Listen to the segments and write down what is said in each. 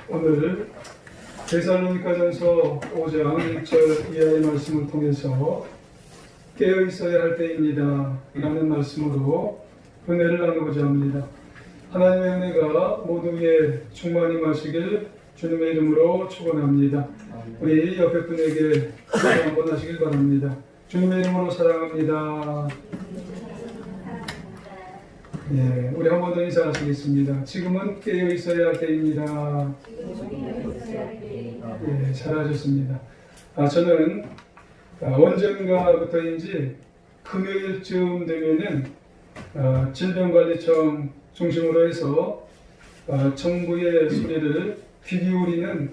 오늘 데살로니가전서 5장 1절 이하의 말씀을 통해서 깨어 있어야 할 때입니다 라는 말씀으로 은혜를 나누고자 합니다. 하나님의 은혜가 모두 위에 충만히 마시길 주님의 이름으로 축원합니다. 우리 옆에 분에게 인사 한번 하시길 바랍니다. 주님의 이름으로 사랑합니다. 예, 우리 한 번 더 인사하시겠습니다. 지금은 깨어 있어야 할 때입니다. 예, 잘하셨습니다. 저는 언젠가부터인지 금요일쯤 되면은 질병관리청 중심으로 해서 정부의 소리를 귀 기울이는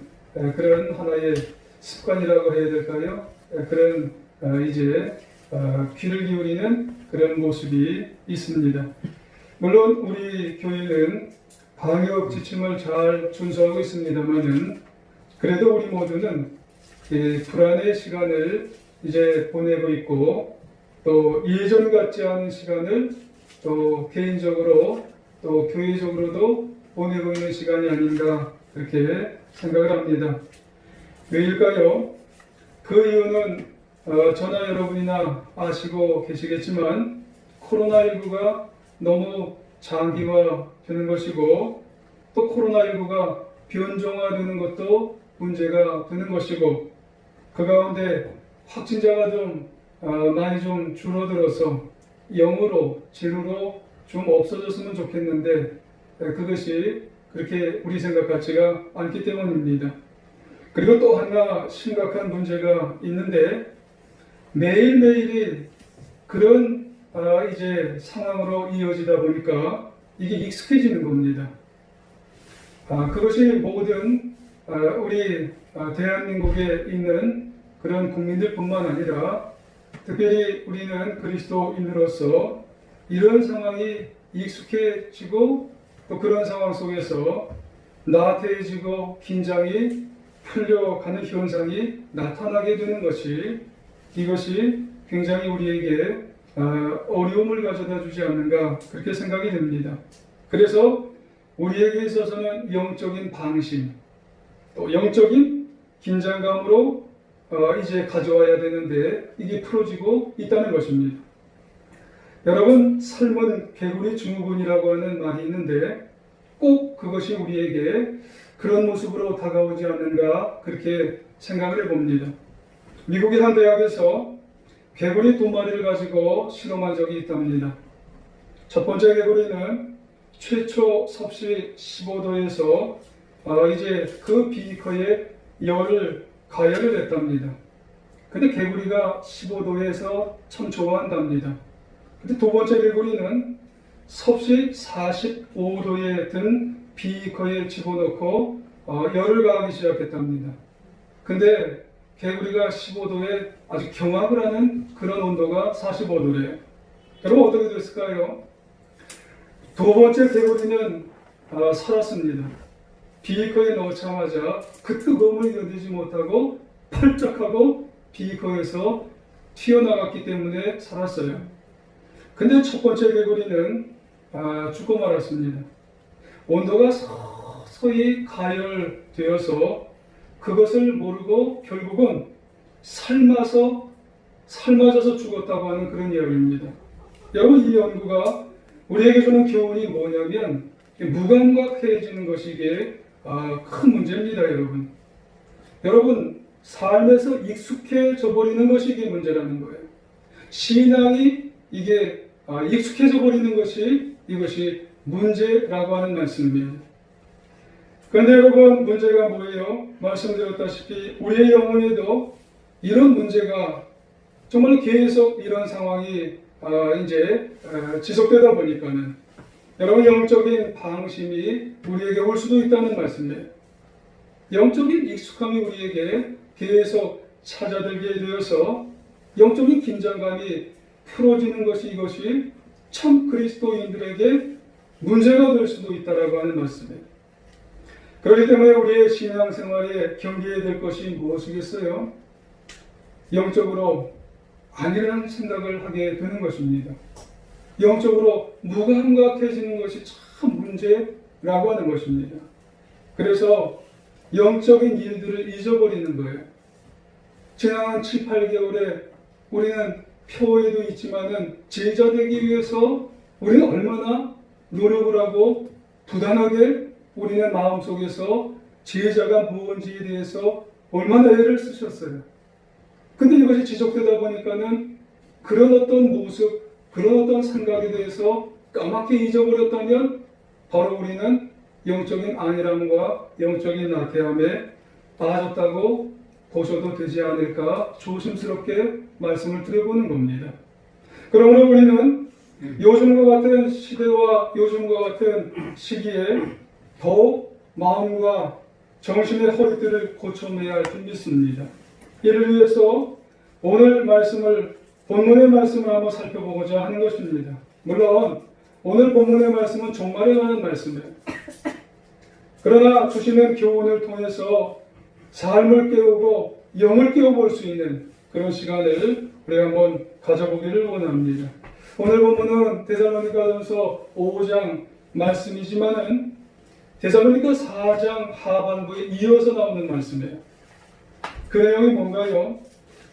그런 하나의 습관이라고 해야 될까요? 그런 이제 귀를 기울이는 그런 모습이 있습니다. 물론 우리 교회는 방역 지침을 잘 준수하고 있습니다만은 그래도 우리 모두는 불안의 시간을 이제 보내고 있고 또 예전 같지 않은 시간을 또 개인적으로 또 교회적으로도 보내고 있는 시간이 아닌가 그렇게 생각을 합니다. 왜일까요? 그 이유는 저나 여러분이나 아시고 계시겠지만 코로나19가 너무 장기화되는 것이고 또 코로나19가 변종화되는 것도 문제가 되는 것이고 그 가운데 확진자가 좀 많이 좀 줄어들어서 0으로 제로로 좀 없어졌으면 좋겠는데 그것이 그렇게 우리 생각 같지가 않기 때문입니다. 그리고 또 하나 심각한 문제가 있는데 매일매일이 그런 이제 상황으로 이어지다 보니까 이게 익숙해지는 겁니다. 그것이 모든 우리 대한민국에 있는 그런 국민들뿐만 아니라 특별히 우리는 그리스도인으로서 이런 상황이 익숙해지고 또 그런 상황 속에서 나태해지고 긴장이 풀려가는 현상이 나타나게 되는 것이 이것이 굉장히 우리에게 어려움을 가져다 주지 않는가 그렇게 생각이 됩니다. 그래서 우리에게 있어서는 영적인 방심 또 영적인 긴장감으로 이제 가져와야 되는데 이게 풀어지고 있다는 것입니다. 여러분 삶은 개구리 증후군이라고 하는 말이 있는데 꼭 그것이 우리에게 그런 모습으로 다가오지 않는가 그렇게 생각을 해봅니다. 미국의 한 대학에서 개구리 2마리를 가지고 실험한 적이 있답니다. 첫 번째 개구리는 최초 섭씨 15도에서 이제 그 비커에 열을 가열을 했답니다. 근데 개구리가 15도에서 천초한답니다. 근데 두 번째 개구리는 섭씨 45도에 든 비커에 집어넣고 열을 가하기 시작했답니다. 근데 개구리가 15도에 아주 경악을 하는 그런 온도가 45도래요. 여러분 어떻게 됐을까요? 두 번째 개구리는 살았습니다. 비커에 넣자마자 그 뜨거움을 견디지 못하고 펄쩍하고 비커에서 튀어나갔기 때문에 살았어요. 근데 첫 번째 개구리는 죽고 말았습니다. 온도가 서서히 가열되어서 그것을 모르고 결국은 삶아져서 죽었다고 하는 그런 이야기입니다. 여러분 이 연구가 우리에게 주는 교훈이 뭐냐면 무감각해지는 것이 이게 큰 문제입니다. 여러분 삶에서 익숙해져 버리는 것이 이게 문제라는 거예요. 신앙이 이게 익숙해져 버리는 것이 이것이 문제라고 하는 말씀입니다. 그런데 여러분 문제가 뭐예요? 말씀드렸다시피 우리의 영혼에도 이런 문제가 정말 계속 이런 상황이 이제 지속되다 보니까는 여러분 영적인 방심이 우리에게 올 수도 있다는 말씀이에요. 영적인 익숙함이 우리에게 계속 찾아들게 되어서 영적인 긴장감이 풀어지는 것이 이것이 참 그리스도인들에게 문제가 될 수도 있다라고 하는 말씀이에요. 그렇기 때문에 우리의 신앙생활에 경계해야 될 것이 무엇이겠어요? 영적으로 아니라는 생각을 하게 되는 것입니다. 영적으로 무감각해지는 것이 참 문제라고 하는 것입니다. 그래서 영적인 일들을 잊어버리는 거예요. 지난 7, 8개월에 우리는 표에도 있지만은 제자 되기 위해서 우리는 얼마나 노력을 하고 부단하게 우리는 마음속에서 제자가 뭔지에 대해서 얼마나 애를 쓰셨어요. 근데 이것이 지속되다 보니까는 그런 어떤 모습, 그런 어떤 생각에 대해서 까맣게 잊어버렸다면 바로 우리는 영적인 안일함과 영적인 나태함에 빠졌다고 보셔도 되지 않을까 조심스럽게 말씀을 드려보는 겁니다. 그러므로 우리는 요즘과 같은 시대와 요즘과 같은 시기에 더욱 마음과 정신의 허리띠를 고쳐내야 할 줄 믿습니다. 이를 위해서 오늘 본문의 말씀을 한번 살펴보고자 하는 것입니다. 물론 오늘 본문의 말씀은 종말에 관한 말씀이에요. 그러나 주시는 교훈을 통해서 삶을 깨우고 영을 깨워볼 수 있는 그런 시간을 우리가 한번 가져보기를 원합니다. 오늘 본문은 데살로니가전서 5장 말씀이지만은 데살로니가 4장 하반부에 이어서 나오는 말씀이에요. 그 내용이 뭔가요?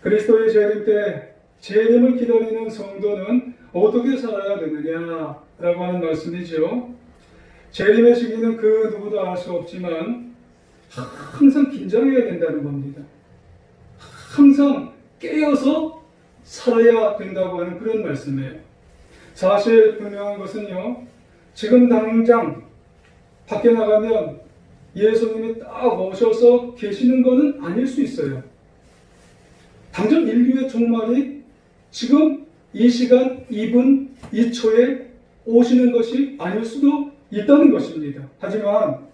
그리스도의 재림 때 재림을 기다리는 성도는 어떻게 살아야 되느냐라고 하는 말씀이죠. 재림의 시기는 그 누구도 알 수 없지만 항상 긴장해야 된다는 겁니다. 항상 깨어서 살아야 된다고 하는 그런 말씀이에요. 사실 분명한 것은요, 지금 당장 밖에 나가면 예수님이 딱 오셔서 계시는 것은 아닐 수 있어요. 당장 인류의 종말이 지금 이 시간, 2분, 2초에 오시는 것이 아닐 수도 있다는 것입니다. 하지만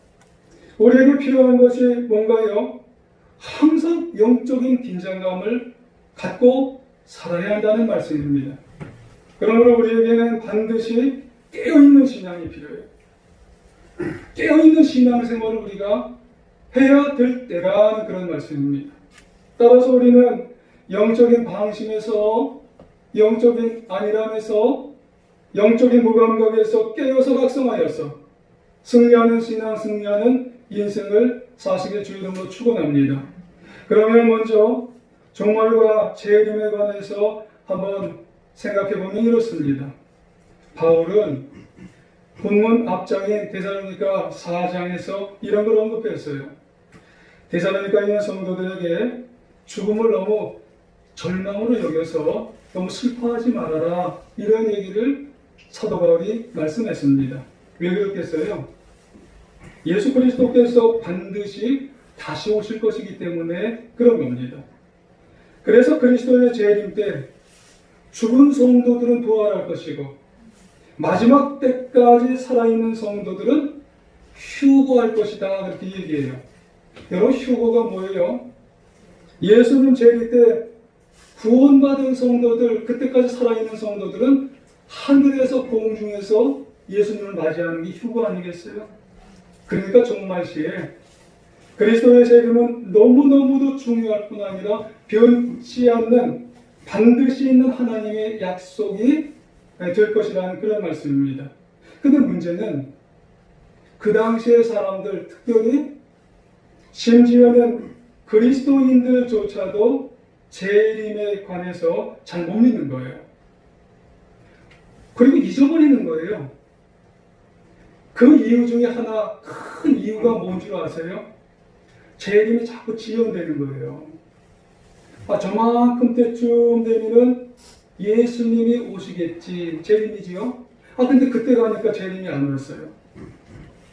우리에게 필요한 것이 뭔가요? 항상 영적인 긴장감을 갖고 살아야 한다는 말씀입니다. 그러므로 우리에게는 반드시 깨어있는 신앙이 필요해요. 깨어있는 신앙생활을 우리가 해야 될 때라는 그런 말씀입니다. 따라서 우리는 영적인 방심에서, 영적인 안일함에서, 영적인 무감각에서 깨어서 각성하여서 승리하는 신앙, 승리하는 인생을 사시게 주 이름으로 축원합니다. 그러면 먼저 종말과 재림에 관해서 한번 생각해보면 이렇습니다. 바울은 본문 앞장인 데살로니가 4장에서 이런 걸 언급했어요. 데살로니가에 있는 성도들에게 죽음을 너무 절망으로 여겨서 너무 슬퍼하지 말아라, 이런 얘기를 사도 바울이 말씀했습니다. 왜 그렇겠어요? 예수 그리스도께서 반드시 다시 오실 것이기 때문에 그런 겁니다. 그래서 그리스도의 재림 때 죽은 성도들은 부활할 것이고 마지막 때까지 살아있는 성도들은 휴거할 것이다, 그렇게 얘기해요. 여러분, 휴거가 뭐예요? 예수님 재림 때 구원받은 성도들, 그때까지 살아있는 성도들은 하늘에서 공중에서 예수님을 맞이하는 게 휴거 아니겠어요? 그러니까 종말 시에 그리스도의 재림은 너무너무도 중요할 뿐 아니라 변치 않는 반드시 있는 하나님의 약속이 될 것이라는 그런 말씀입니다. 근데 문제는 그 당시의 사람들, 특별히 심지어는 그리스도인들조차도 재림에 관해서 잘 못 믿는 거예요. 그리고 잊어버리는 거예요. 그 이유 중에 하나, 큰 이유가 뭔 줄 아세요? 재림이 자꾸 지연되는 거예요. 저만큼 때쯤 되면은 예수님이 오시겠지, 재림이지요? 근데 그때 가니까 재림이 안 왔어요.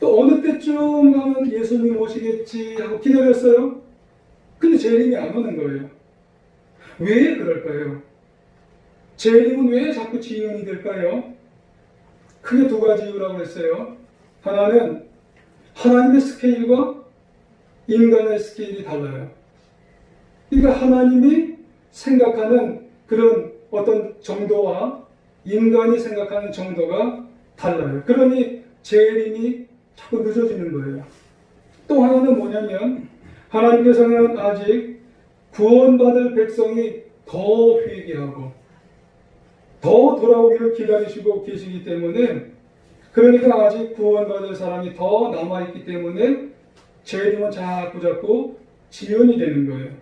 또 어느 때쯤 가면 예수님 오시겠지 하고 기다렸어요. 근데 재림이 안 오는 거예요. 왜 그럴까요? 재림은 왜 자꾸 지연이 될까요? 크게 두 가지 이유라고 했어요. 하나는 하나님의 스케일과 인간의 스케일이 달라요. 그러니까 하나님이 생각하는 그런 어떤 정도와 인간이 생각하는 정도가 달라요. 그러니 재림이 자꾸 늦어지는 거예요. 또 하나는 뭐냐면 하나님께서는 아직 구원받을 백성이 더 회개하고 더 돌아오기를 기다리시고 계시기 때문에, 그러니까 아직 구원받을 사람이 더 남아있기 때문에 재림은 자꾸 지연이 되는 거예요.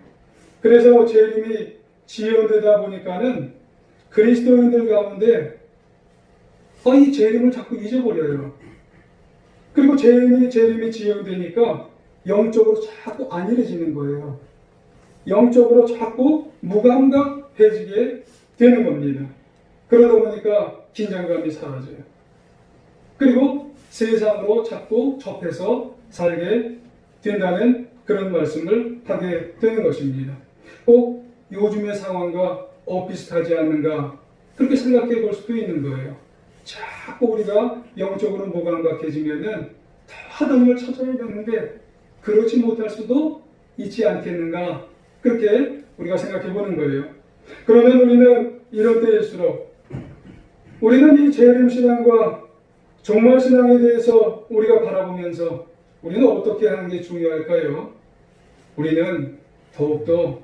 그래서 재림이 지연되다 보니까는 그리스도인들 가운데 이 재림을 자꾸 잊어버려요. 그리고 재림이 지연되니까 영적으로 자꾸 안일해지는 거예요. 영적으로 자꾸 무감각해지게 되는 겁니다. 그러다 보니까 긴장감이 사라져요. 그리고 세상으로 자꾸 접해서 살게 된다는 그런 말씀을 하게 되는 것입니다. 꼭 요즘의 상황과 비슷하지 않는가 그렇게 생각해 볼 수도 있는 거예요. 자꾸 우리가 영적으로 무감각해지면은 더 하나님을 찾아야 되는데 그렇지 못할 수도 있지 않겠는가 그렇게 우리가 생각해 보는 거예요. 그러면 우리는 이런 때일수록 우리는 이 재림신앙과 종말신앙에 대해서 우리가 바라보면서 우리는 어떻게 하는 게 중요할까요? 우리는 더욱더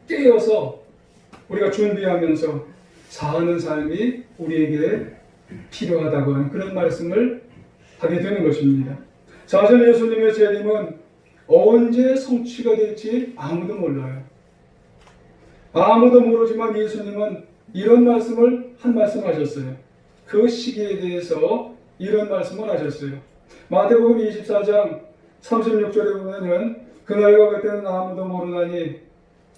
깨어서 우리가 준비하면서 사는 삶이 우리에게 필요하다고 하는 그런 말씀을 하게 되는 것입니다. 사실 예수님의 재림은 언제 성취가 될지 아무도 몰라요. 아무도 모르지만 예수님은 이런 말씀을 한 말씀 하셨어요. 그 시기에 대해서 이런 말씀을 하셨어요. 마태복음 24장 36절에 보면은 그날과 그때는 아무도 모르나니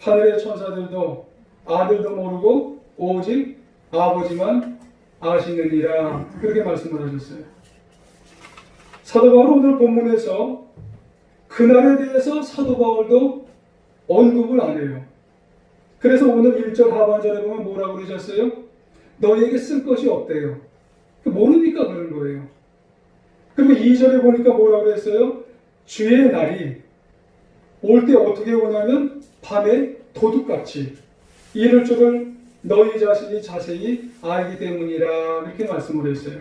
하늘의 천사들도 아들도 모르고 오직 아버지만 아시느니라 그렇게 말씀을 하셨어요. 사도 바울 오늘 본문에서 그날에 대해서 사도 바울도 언급을 안 해요. 그래서 오늘 1절 하반절에 보면 뭐라고 그러셨어요? 너희에게 쓸 것이 없대요. 모르니까 그런 거예요. 그리고 2절에 보니까 뭐라고 그랬어요? 주의 날이 올 때 어떻게 오냐면 밤에 도둑같이 이럴 줄을 너희 자신이 자세히 알기 때문이라 이렇게 말씀을 했어요.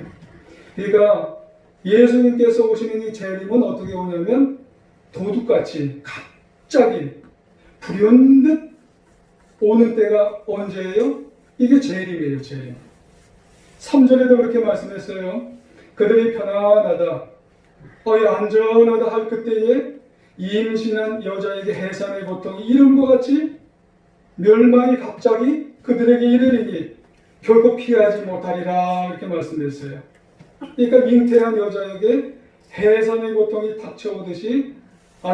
그러니까 예수님께서 오시는 이 재림은 어떻게 오냐면 도둑같이 갑자기 불현듯 오는 때가 언제예요? 이게 재림이에요. 재림. 3절에도 그렇게 말씀했어요. 그들이 편안하다, 안전하다 할 그때에 임신한 여자에게 해산의 고통이 이름과 같이 멸망이 갑자기 그들에게 이르리니 결코 피하지 못하리라 이렇게 말씀했어요. 그러니까 잉태한 여자에게 해산의 고통이 닥쳐오듯이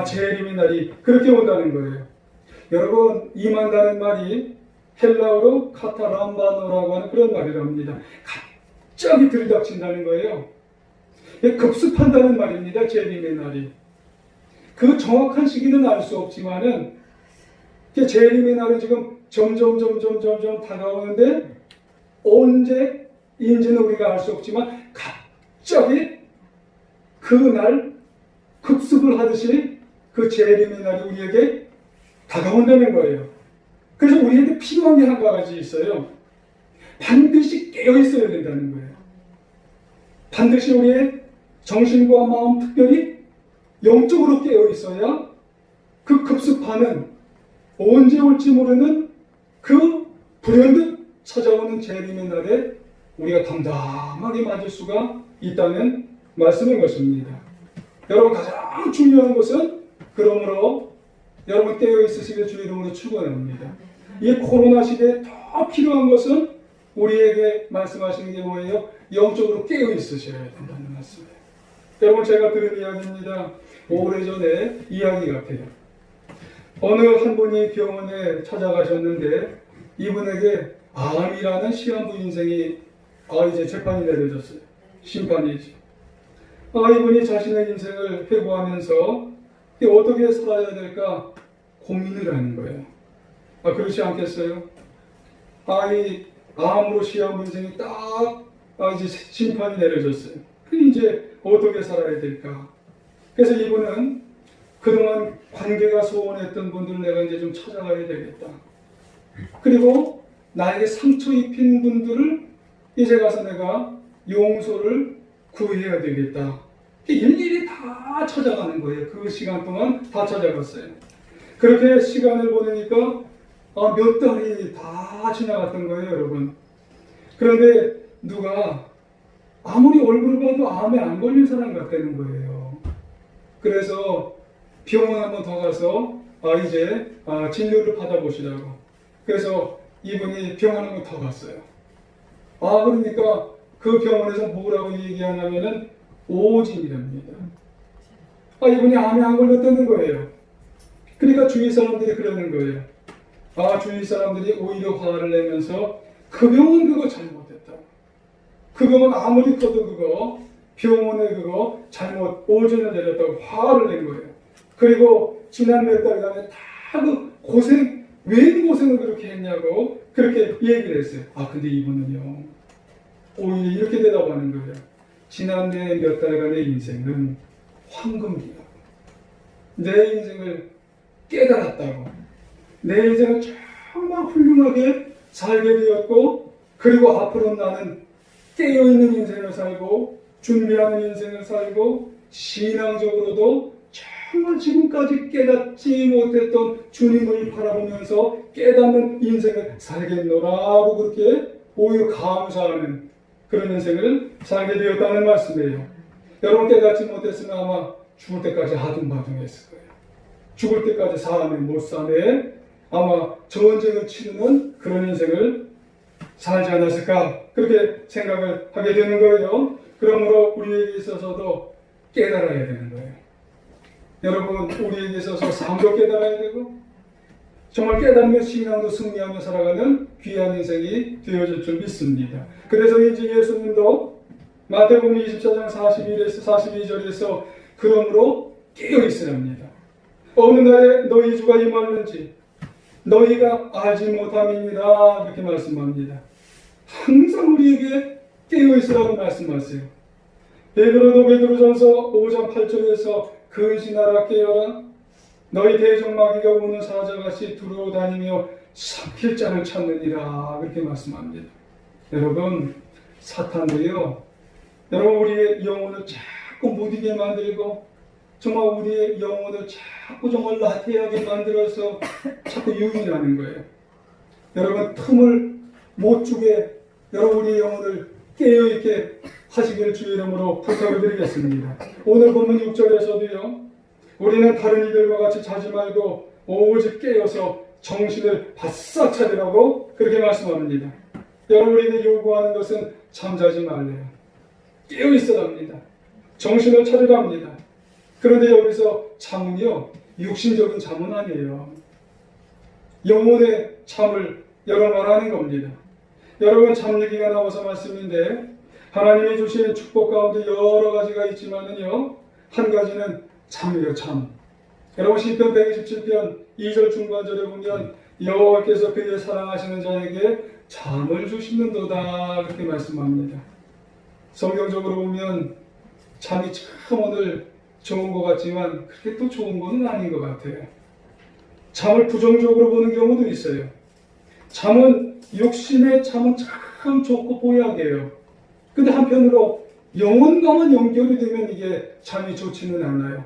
재림의 날이 그렇게 온다는 거예요. 여러분, 임한다는 말이 헬라어로 카타람바노라고 하는 그런 말이랍니다. 갑자기 들이닥친다는 거예요. 급습한다는 말입니다. 재림의 날이. 그 정확한 시기는 알 수 없지만은 재림의 날은 지금 점점 다가오는데 언제인지는 우리가 알 수 없지만 갑자기 그 날 급습을 하듯이 그 재림의 날이 우리에게 다가온다는 거예요. 그래서 우리에게 필요한 게 한 가지 있어요. 반드시 깨어 있어야 된다는 거예요. 반드시 우리의 정신과 마음, 특별히 영적으로 깨어 있어야 그 급습하는 언제 올지 모르는 그 불현듯 찾아오는 재림의 날에 우리가 담담하게 맞을 수가 있다는 말씀인 것입니다. 여러분, 가장 중요한 것은 그러므로 여러분 깨어 있으시길 주 이름으로 축원합니다. 이 코로나 시대에 더 필요한 것은 우리에게 말씀하시는 게 뭐예요? 영적으로 깨어 있으셔야 된다는 말씀이에요. 여러분, 제가 들은 이야기입니다. 오래전에 이야기 같아요. 어느 한 분이 병원에 찾아가셨는데 이분에게 암이라는 시한부 인생이 이제 재판이 내려졌어요. 심판이지. 이분이 자신의 인생을 회고하면서 어떻게 살아야 될까 고민을 하는 거예요. 그렇지 않겠어요? 이 암으로 시한부 인생이 딱 이제 심판이 내려졌어요. 이제 어떻게 살아야 될까? 그래서 이분은 그동안 관계가 소원했던 분들을 내가 이제 좀 찾아가야 되겠다. 그리고 나에게 상처 입힌 분들을 이제 가서 내가 용서를 구해야 되겠다. 일일이 다 찾아가는 거예요. 그 시간 동안 다 찾아갔어요. 그렇게 시간을 보내니까 몇 달이 다 지나갔던 거예요, 여러분. 그런데 누가 아무리 얼굴을 봐도 암에 안 걸린 사람 같다는 거예요. 그래서 병원 한번 더 가서 이제 진료를 받아보시라고. 그래서 이분이 병원 한번 더 갔어요. 그러니까 그 병원에서 뭐라고 얘기하냐면은 오진이랍니다. 이분이 암에 안 걸렸다는 거예요. 그러니까 주위 사람들이 그러는 거예요. 주위 사람들이 오히려 화를 내면서 그 병원 그거 잘못했다. 그 병원 아무리 커도 그거 병원에 그거 잘못 오진을 내렸다고 화를 낸 거예요. 그리고 지난 몇 달간에 다 그 고생, 왜 고생을 그렇게 했냐고 그렇게 얘기를 했어요. 근데 이분은요, 오히려 이렇게 대답하는 거예요. 지난 몇 달간의 인생은 황금기라고. 내 인생을 깨달았다고. 내 인생을 정말 훌륭하게 살게 되었고, 그리고 앞으로 나는 깨어있는 인생을 살고, 준비하는 인생을 살고, 신앙적으로도 정말 지금까지 깨닫지 못했던 주님을 바라보면서 깨닫는 인생을 살겠노라고 그렇게 오히려 감사하는 그런 인생을 살게 되었다는 말씀이에요. 여러분 깨닫지 못했으면 아마 죽을 때까지 아둥바둥했을 거예요. 죽을 때까지 사네 못 사네 아마 전쟁을 치르는 그런 인생을 살지 않았을까 그렇게 생각을 하게 되는 거예요. 그러므로 우리에게 있어서도 깨달아야 되는 거예요. 여러분 우리에게 있어서 삶도 깨달아야 되고 정말 깨닫는 신앙도 승리하며 살아가는 귀한 인생이 되어질 줄 믿습니다. 그래서 이제 예수님도 마태복음 24장 41에서 42절에서 그러므로 깨어있으랍니다. 어느 날에 너희 주가 임하는지 너희가 알지 못함이니라 이렇게 말씀합니다. 항상 우리에게 깨어있으라고 말씀하세요. 베드로전서 5장 8절에서 근신하라 깨어라 너희 대적마귀가 우는 사자같이 두루다니며 삼킬 자를 찾느니라 그렇게 말씀합니다. 여러분 사탄도요 여러분 우리의 영혼을 자꾸 무디게 만들고 정말 우리의 영혼을 자꾸 정말 나태하게 만들어서 자꾸 유인하는 거예요. 여러분 틈을 못 주게 여러분 우리의 영혼을 깨어있게 하시기를 주의 이름으로 부탁을 드리겠습니다. 오늘 본문 6절에서도요 우리는 다른 이들과 같이 자지 말고 오직 깨어서 정신을 바싹 차리라고 그렇게 말씀합니다. 여러분에게 요구하는 것은 잠자지 말래요. 깨어있으랍니다. 정신을 차리랍니다. 그런데 여기서 잠은요 육신적인 잠은 아니에요. 영혼의 잠을 여러 말하는 겁니다. 여러분 잠 얘기가 나와서 말씀인데 하나님이 주신 축복 가운데 여러 가지가 있지만은요 한 가지는 잠이요 참. 여러분 시편 127편 2절 중반절에 보면 여호와께서 그의 사랑하시는 자에게 잠을 주시는도다 그렇게 말씀합니다. 성경적으로 보면 잠이 참 오늘 좋은 것 같지만 그렇게 또 좋은 것은 아닌 것 같아요. 잠을 부정적으로 보는 경우도 있어요. 잠은 육신의 잠은 참 좋고 보약이에요. 근데 한편으로 영혼과만 연결이 되면 이게 잠이 좋지는 않아요.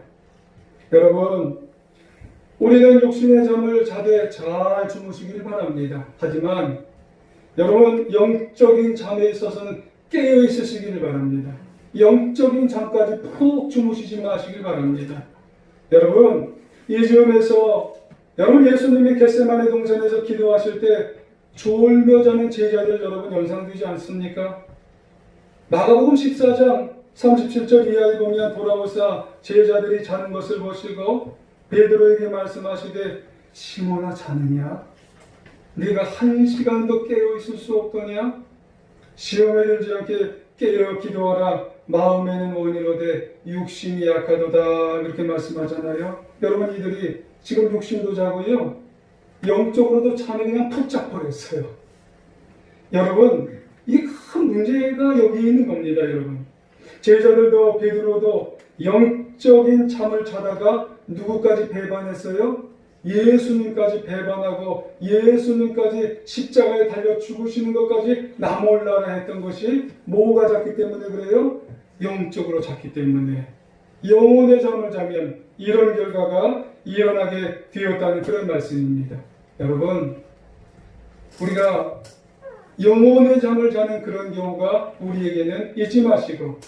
여러분 우리는 육신의 잠을 자되 잘 주무시길 바랍니다. 하지만 여러분 영적인 잠에 있어서는 깨어 있으시기를 바랍니다. 영적인 잠까지 푹 주무시지 마시길 바랍니다. 여러분 이 즈음에서 여러분 예수님이 겟세마네 동산에서 기도하실 때 졸며 자는 제자들 여러분 연상되지 않습니까? 마가복음 14장 37절 이하에 보면 돌아오사 제자들이 자는 것을 보시고 베드로에게 말씀하시되 시몬아 자느냐? 네가 한 시간도 깨어 있을 수 없더냐? 시험에 들지 않게 깨어 기도하라. 마음에는 원이로되 육신이 약하도다 그렇게 말씀하잖아요. 여러분 이들이 지금 육신도 자고요 영적으로도 잠이 그냥 푹 자버렸어요. 여러분 이게 큰 문제가 여기 있는 겁니다. 여러분 제자들도 베드로도 영적인 잠을 자다가 누구까지 배반했어요? 예수님까지 배반하고 예수님까지 십자가에 달려 죽으시는 것까지 나 몰라라 했던 것이 뭐가 잤기 때문에 그래요? 영적으로 잤기 때문에. 영혼의 잠을 자면 이런 결과가 일어나게 되었다는 그런 말씀입니다. 여러분 우리가 영혼의 잠을 자는 그런 경우가 우리에게는 잊지 마시고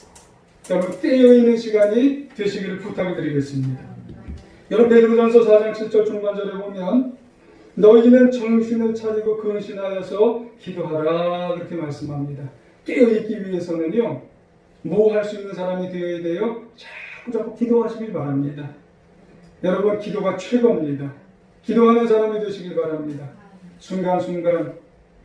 여러분 깨어있는 시간이 되시기를 부탁드리겠습니다. 여러분 베드로전서 4장 7절 중반절에 보면 너희는 정신을 차리고 근신하여서 기도하라 그렇게 말씀합니다. 깨어있기 위해서는요 뭐 할 수 있는 사람이 되어야 돼요? 자꾸 기도하시길 바랍니다. 여러분 기도가 최고입니다. 기도하는 사람이 되시길 바랍니다. 순간순간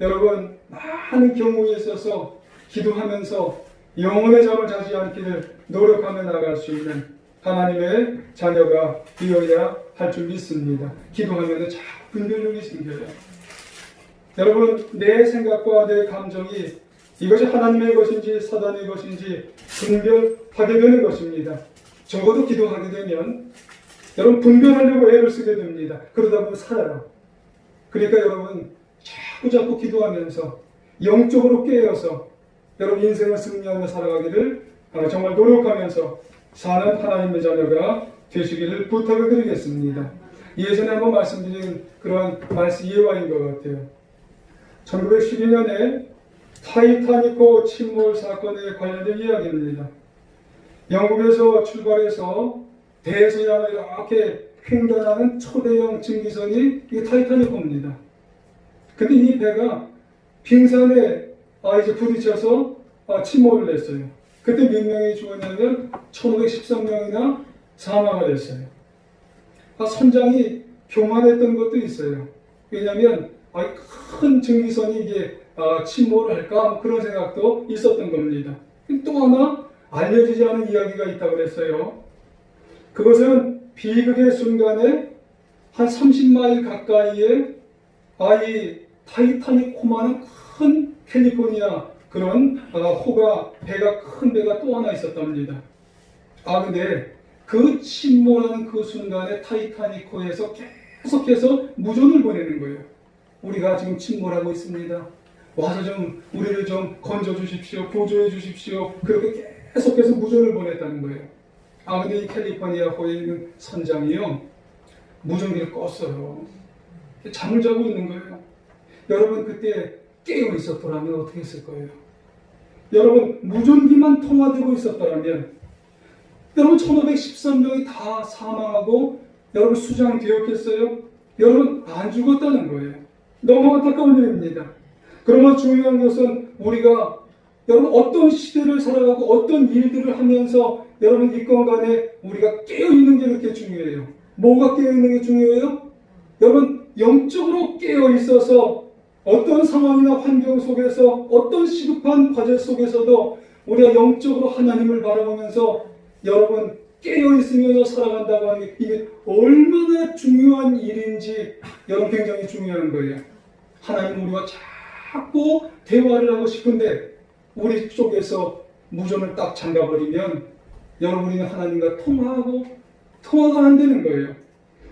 여러분 많은 경우에 있어서 기도하면서 영혼의 잠을 자지 않기를 노력하며 나갈 수 있는 하나님의 자녀가 되어야 할 줄 믿습니다. 기도하면 자꾸 분별력이 생겨요. 여러분 내 생각과 내 감정이 이것이 하나님의 것인지 사단의 것인지 분별하게 되는 것입니다. 적어도 기도하게 되면 여러분 분별하려고 애를 쓰게 됩니다. 그러다 보면 살아요. 그러니까 여러분 자꾸 기도하면서 영적으로 깨어서 여러분 인생을 승리하며 살아가기를 정말 노력하면서 사는 하나님의 자녀가 되시기를 부탁을 드리겠습니다. 예전에 한번 말씀드린 그런 말씀 예화인 것 같아요. 1912년에 타이타닉호 침몰 사건에 관련된 이야기입니다. 영국에서 출발해서 대서양을 이렇게 횡단하는 초대형 증기선이 이 타이타닉호입니다. 근데 이 배가 빙산에 이제 부딪혀서 침몰을 했어요. 그때 몇 명이 죽었냐면 1513명이나 사망을 했어요. 선장이 교만했던 것도 있어요. 왜냐하면 큰 증기선이 이게 침몰을 할까 그런 생각도 있었던 겁니다. 또 하나 알려지지 않은 이야기가 있다고 그랬어요. 그것은 비극의 순간에 한 30마일 가까이에 이 타이타닉호만한 큰 캘리포니아 그런 호가 큰 배가 또 하나 있었답니다. 근데 그 침몰하는 그 순간에 타이타닉호에서 계속해서 무전을 보내는 거예요. 우리가 지금 침몰하고 있습니다. 와서 좀 우리를 좀 건져 주십시오. 구조해 주십시오. 그렇게 계속해서 무전을 보냈다는 거예요. 근데 이 캘리포니아 호에 있는 선장이요 무전기를 껐어요. 잠을 자고 있는 거예요. 여러분 그때 깨어 있었더라면 어떻게 했을 거예요? 여러분 무전기만 통화되고 있었더라면 여러분 1513명이 다 사망하고 여러분 수장되었겠어요? 여러분 안 죽었다는 거예요. 너무 안타까운 일입니다. 그러나 중요한 것은 우리가 여러분 어떤 시대를 살아가고 어떤 일들을 하면서 여러분 이 건간에 우리가 깨어있는 게 그렇게 중요해요. 뭐가 깨어있는 게 중요해요? 여러분 영적으로 깨어있어서 어떤 상황이나 환경 속에서 어떤 시급한 과제 속에서도 우리가 영적으로 하나님을 바라보면서 여러분 깨어있으면서 살아간다고 하는 게 이게 얼마나 중요한 일인지 여러분 굉장히 중요한 거예요. 하나님 우리와 자꾸 대화를 하고 싶은데 우리 쪽에서 무전을 딱 잠가버리면 여러분 우리는 하나님과 통화가 안 되는 거예요.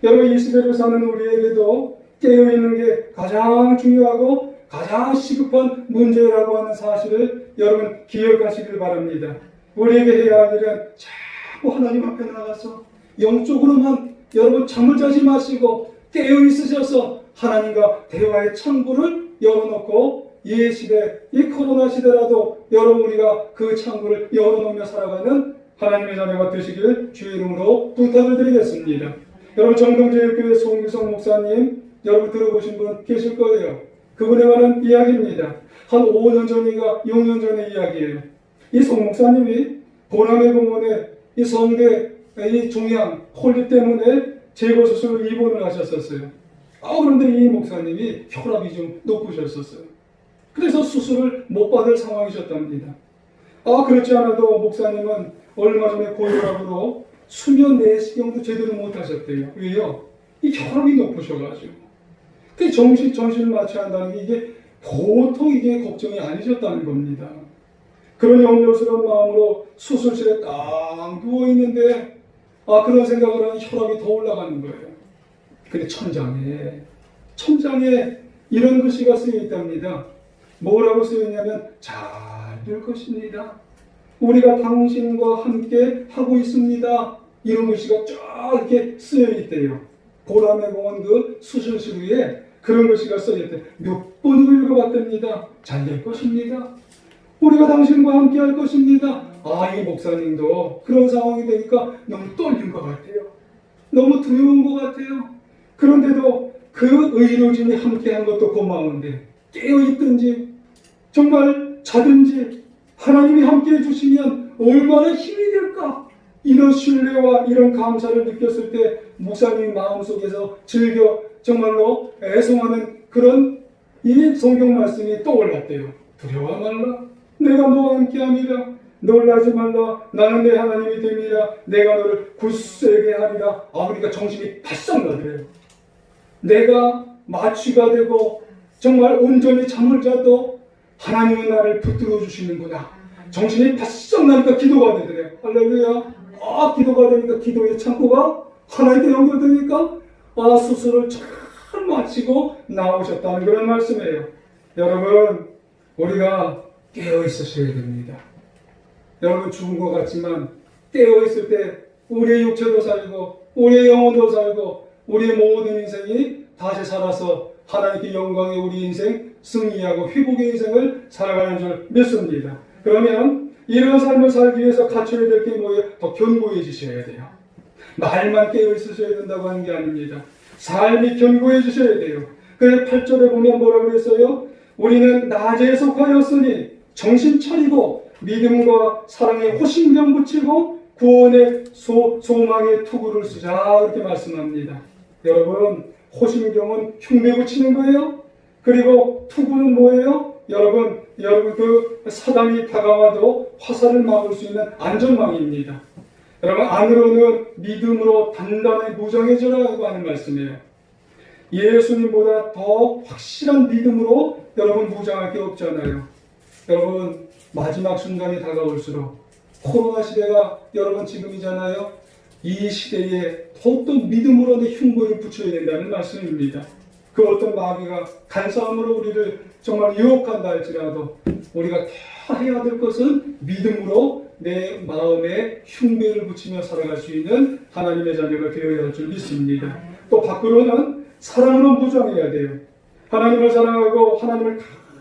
여러분 이 시대를 사는 우리에게도 깨어있는 게 가장 중요하고 가장 시급한 문제라고 하는 사실을 여러분 기억하시길 바랍니다. 우리에게 해야 할 일은 자꾸 하나님 앞에 나가서 영적으로만 여러분 잠을 자지 마시고 깨어있으셔서 하나님과 대화의 창구를 열어놓고 이 시대, 이 코로나 시대라도 여러분 우리가 그 창구를 열어놓으며 살아가는 하나님의 자녀가 되시기를 주의 이름으로 부탁을 드리겠습니다. 여러분 정동제일교회 송기성 목사님 여러분 들어보신 분 계실 거예요. 그분에 관한 이야기입니다. 한 5년 전인가 6년 전의 이야기예요. 이 송 목사님이 보남의 공원에 이 성대 이 종양 콜리 때문에 제거 수술을 입원을 하셨었어요. 그런데 이 목사님이 혈압이 좀 높으셨었어요. 그래서 수술을 못 받을 상황이셨답니다. 그렇지 않아도 목사님은 얼마 전에 고혈압으로 수면 내시경도 제대로 못 하셨대요. 왜요? 이 혈압이 높으셔가지고. 그 정신을 마취한다는 게 이게 보통 이게 걱정이 아니셨다는 겁니다. 그런 염려스러운 마음으로 수술실에 딱 누워있는데 그런 생각을 하니 혈압이 더 올라가는 거예요. 근데 천장에 이런 글씨가 쓰여 있답니다. 뭐라고 쓰여 있냐면 잘 될 것입니다. 우리가 당신과 함께 하고 있습니다. 이런 글씨가 쫙 이렇게 쓰여 있대요. 보람의 공원 그 수술실 위에 그런 글씨가 써져 있대. 몇 번을 읽어봤답니다. 잘 될 것입니다. 우리가 당신과 함께 할 것입니다. 이 목사님도 그런 상황이 되니까 너무 떨린 것 같아요. 너무 두려운 것 같아요. 그런데도 그 의로움이 함께한 것도 고마운데 깨어있든지 정말 자든지 하나님이 함께해 주시면 얼마나 힘이 될까? 이런 신뢰와 이런 감사를 느꼈을 때 목사님 마음속에서 즐겨 정말로 애송하는 그런 이 성경 말씀이 떠올랐대요. 두려워 말라. 내가 너와 함께함이라. 놀라지 말라. 나는 내 하나님이 됨이라. 내가 너를 굳세게 하리라. 그러니까 정신이 바싹 나더래요. 내가 마취가 되고 정말 온전히 잠을 자도 하나님은 나를 붙들어 주시는구나. 정신이 바싹 나니까 기도가 되더래요. 할렐루야. 기도가 되니까 기도의 창고가 하나님께 연결되니까 수술을 잘 마치고 나오셨다는 그런 말씀이에요. 여러분, 우리가 깨어 있으셔야 됩니다. 여러분, 죽은 것 같지만 깨어 있을 때 우리의 육체도 살고 우리의 영혼도 살고 우리의 모든 인생이 다시 살아서 하나님께 영광의 우리 인생 승리하고 회복의 인생을 살아가는 줄 믿습니다. 그러면 이런 삶을 살기 위해서 갖춰야 될 게 뭐예요? 더 견고해지셔야 돼요. 말만 깨어 있으셔야 된다고 하는 게 아닙니다. 삶이 견고해지셔야 돼요. 그래서 8절에 보면 뭐라고 그랬어요? 우리는 낮에 속하였으니 정신 차리고 믿음과 사랑에 호심경 붙이고 구원의 소망의 투구를 쓰자, 이렇게 말씀합니다. 여러분, 호심경은 흉내 붙이는 거예요. 그리고 투구는 뭐예요? 여러분 그 사단이 다가와도 화살을 막을 수 있는 안전망입니다. 여러분, 안으로는 믿음으로 단단히 무장해져라고 하는 말씀이에요. 예수님보다 더 확실한 믿음으로 여러분 무장할 게 없잖아요. 여러분, 마지막 순간이 다가올수록 코로나 시대가 여러분 지금이잖아요. 이 시대에 더욱더 믿음으로 내 흉보를 붙여야 된다는 말씀입니다. 그 어떤 마귀가 간사함으로 우리를 정말 유혹한다 할지라도 우리가 다 해야 될 것은 믿음으로 내 마음에 흉배를 붙이며 살아갈 수 있는 하나님의 자녀가 되어야 할 줄 믿습니다. 또 밖으로는 사랑으로 무장해야 돼요. 하나님을 사랑하고 하나님을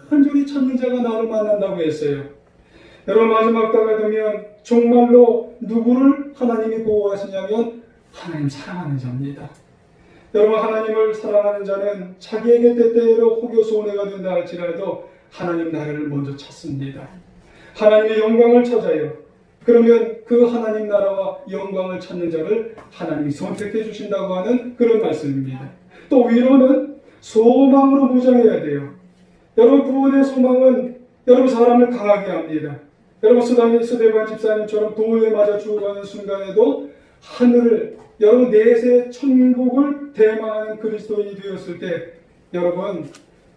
간절히 찾는 자가 나를 만난다고 했어요. 여러분, 마지막 때가 되면 정말로 누구를 하나님이 보호하시냐면 하나님 사랑하는 자입니다. 여러분, 하나님을 사랑하는 자는 자기에게 때때로 혹여 손해가 된다 할지라도 하나님 나라를 먼저 찾습니다. 하나님의 영광을 찾아요. 그러면 그 하나님 나라와 영광을 찾는 자를 하나님이 선택해 주신다고 하는 그런 말씀입니다. 또 위로는 소망으로 무장해야 돼요. 여러분, 구원의 소망은 여러분 사람을 강하게 합니다. 여러분, 스데반 집사님처럼 돌에 맞아 죽어가는 순간에도 하늘을, 여러분 내세 천국을 대망하는 그리스도인이 되었을 때 여러분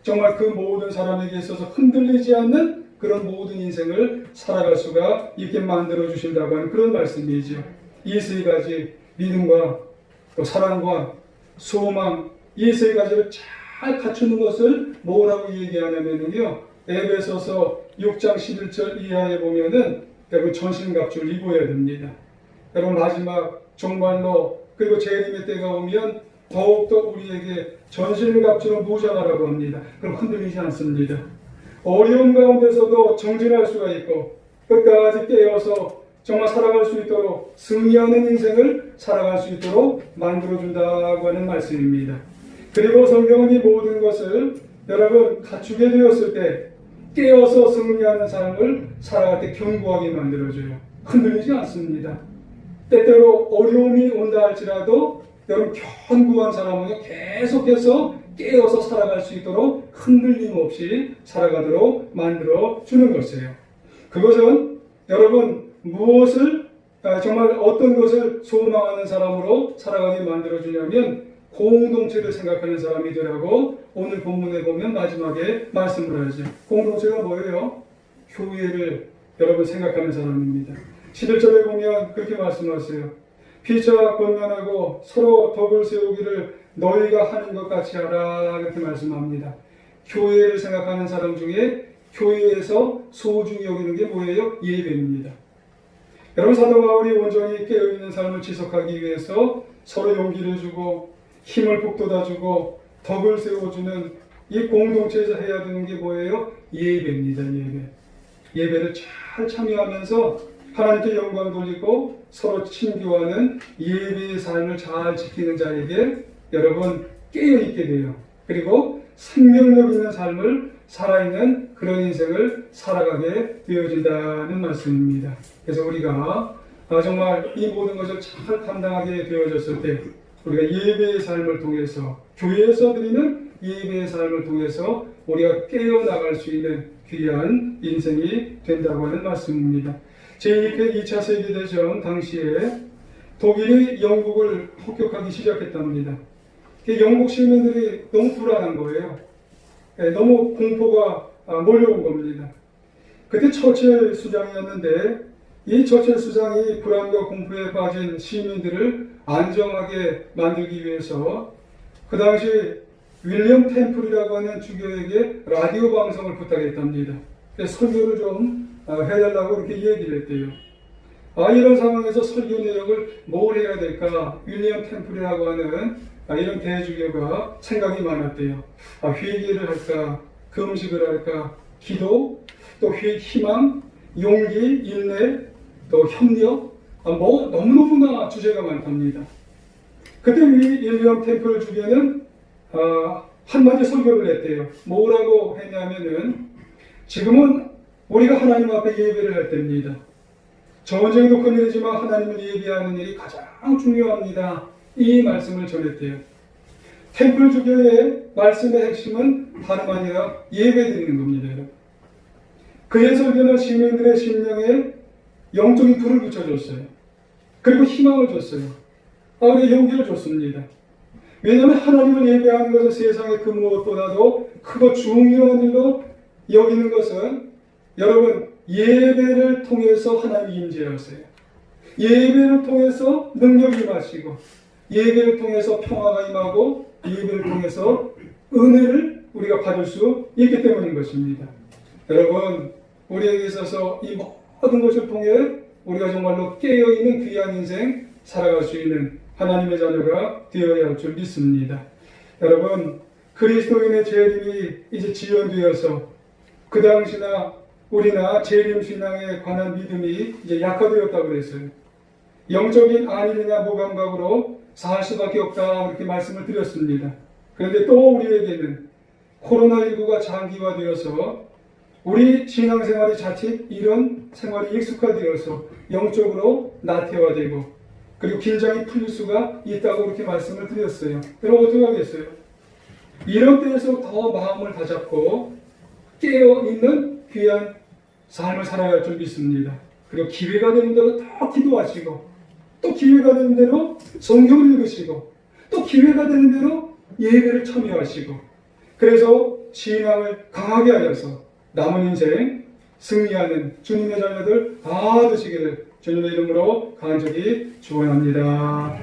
정말 그 모든 사람에게 있어서 흔들리지 않는 그런 모든 인생을 살아갈 수가 있게 만들어 주신다고 하는 그런 말씀이죠. 이 세 가지, 믿음과 또 사랑과 소망, 이 세 가지를 잘 갖추는 것을 뭐라고 얘기하냐면요, 에베소서 6장 11절 이하에 보면은 여러분 전신갑주를 입어야 됩니다. 여러분, 마지막 정말로 그리고 재림의 때가 오면 더욱더 우리에게 전신갑주로 무장하라고 합니다. 그럼 흔들리지 않습니다. 어려운 가운데서도 정진할 수가 있고 끝까지 깨어서 정말 살아갈 수 있도록 승리하는 인생을 살아갈 수 있도록 만들어준다고 하는 말씀입니다. 그리고 성경은 이 모든 것을 여러분 갖추게 되었을 때 깨어서 승리하는 삶을 살아갈 때 견고하게 만들어줘요. 흔들리지 않습니다. 때때로 어려움이 온다 할지라도 여러분 견고한 사람은 계속해서 깨어서 살아갈 수 있도록 흔들림 없이 살아가도록 만들어 주는 것이에요. 그것은 여러분 무엇을 정말 어떤 것을 소망하는 사람으로 살아가게 만들어 주냐면 공동체를 생각하는 사람이 되라고 오늘 본문에 보면 마지막에 말씀을 하죠. 공동체가 뭐예요? 교회를 여러분 생각하는 사람입니다. 11절에 보면 그렇게 말씀하세요. 피차 권면하고 서로 덕을 세우기를 너희가 하는 것 같이 하라, 이렇게 말씀합니다. 교회를 생각하는 사람 중에 교회에서 소중히 여기는 게 뭐예요? 예배입니다. 여러분, 사도 바울이 온전히 깨어있는 삶을 지속하기 위해서 서로 용기를 주고 힘을 북돋아주고 덕을 세워주는 이 공동체에서 해야 되는 게 뭐예요? 예배입니다. 예배를 잘 참여하면서 하나님께 영광 돌리고 서로 친교하는 예배의 삶을 잘 지키는 자에게 여러분 깨어있게 돼요. 그리고 생명력 있는 삶을 살아있는 그런 인생을 살아가게 되어진다는 말씀입니다. 그래서 우리가 정말 이 모든 것을 잘 감당하게 되어졌을 때 우리가 예배의 삶을 통해서 교회에서 드리는 예배의 삶을 통해서 우리가 깨어나갈 수 있는 귀한 인생이 된다고 하는 말씀입니다. 제2차 세계대전 당시에 독일이 영국을 폭격하기 시작했답니다. 영국 시민들이 너무 불안한 거예요. 너무 공포가 몰려온 겁니다. 그때 처칠 수장이었는데 이 처칠 수장이 불안과 공포에 빠진 시민들을 안정하게 만들기 위해서 그 당시 윌리엄 템플이라고 하는 주교에게 라디오 방송을 부탁했답니다. 설교를 좀 해달라고 그렇게 얘기를 했대요. 이런 상황에서 설교 내용을 뭘 해야 될까? 윌리엄 템플이라고 하는 이런 대주교가 생각이 많았대요. 회개를 할까? 금식을 할까? 기도? 또 희망? 용기? 인내? 또 협력? 너무너무나 주제가 많답니다. 그때 윌리엄 템플 주교는 한마디 설교를 했대요. 뭐라고 했냐면은 지금은 우리가 하나님 앞에 예배를 할 때입니다. 전쟁도 큰일이지만 하나님을 예배하는 일이 가장 중요합니다. 이 말씀을 전했대요. 템플 주교의 말씀의 핵심은 다름 아니라 예배드리는 겁니다. 그의 설교는 시민들의 심령에 영적인 불을 붙여줬어요. 그리고 희망을 줬어요. 그리고 용기를 줬습니다. 왜냐하면 하나님을 예배하는 것은 세상의 그 무엇보다도 크고 중요한 일로 여기는 것은 여러분 예배를 통해서 하나님이 임재하세요. 예배를 통해서 능력이 임하시고 예배를 통해서 평화가 임하고 예배를 통해서 은혜를 우리가 받을 수 있기 때문인 것입니다. 여러분 우리에게 있어서 이 모든 것을 통해 우리가 정말로 깨어있는 귀한 인생 살아갈 수 있는 하나님의 자녀가 되어야 할 줄 믿습니다. 여러분 그리스도인의 재림이 이제 지연되어서 그 당시나 우리나 재림신앙에 관한 믿음이 이제 약화되었다고 그랬어요. 영적인 안일이나 무감각으로 살 수밖에 없다 그렇게 말씀을 드렸습니다. 그런데 또 우리에게는 코로나19가 장기화되어서 우리 신앙생활이 자칫 이런 생활이 익숙화되어서 영적으로 나태화되고 그리고 긴장이 풀릴 수가 있다고 그렇게 말씀을 드렸어요. 여러분 어떻게 하겠어요? 이런 때에서 더 마음을 다잡고 깨어있는 귀한 삶을 살아갈 줄 믿습니다. 그리고 기회가 되는 대로 더 기도하시고 또 기회가 되는 대로 성경을 읽으시고 또 기회가 되는 대로 예배를 참여하시고 그래서 신앙을 강하게 하여서 남은 인생 승리하는 주님의 자녀들 다 되시기를 주님의 이름으로 간절히 축원합니다.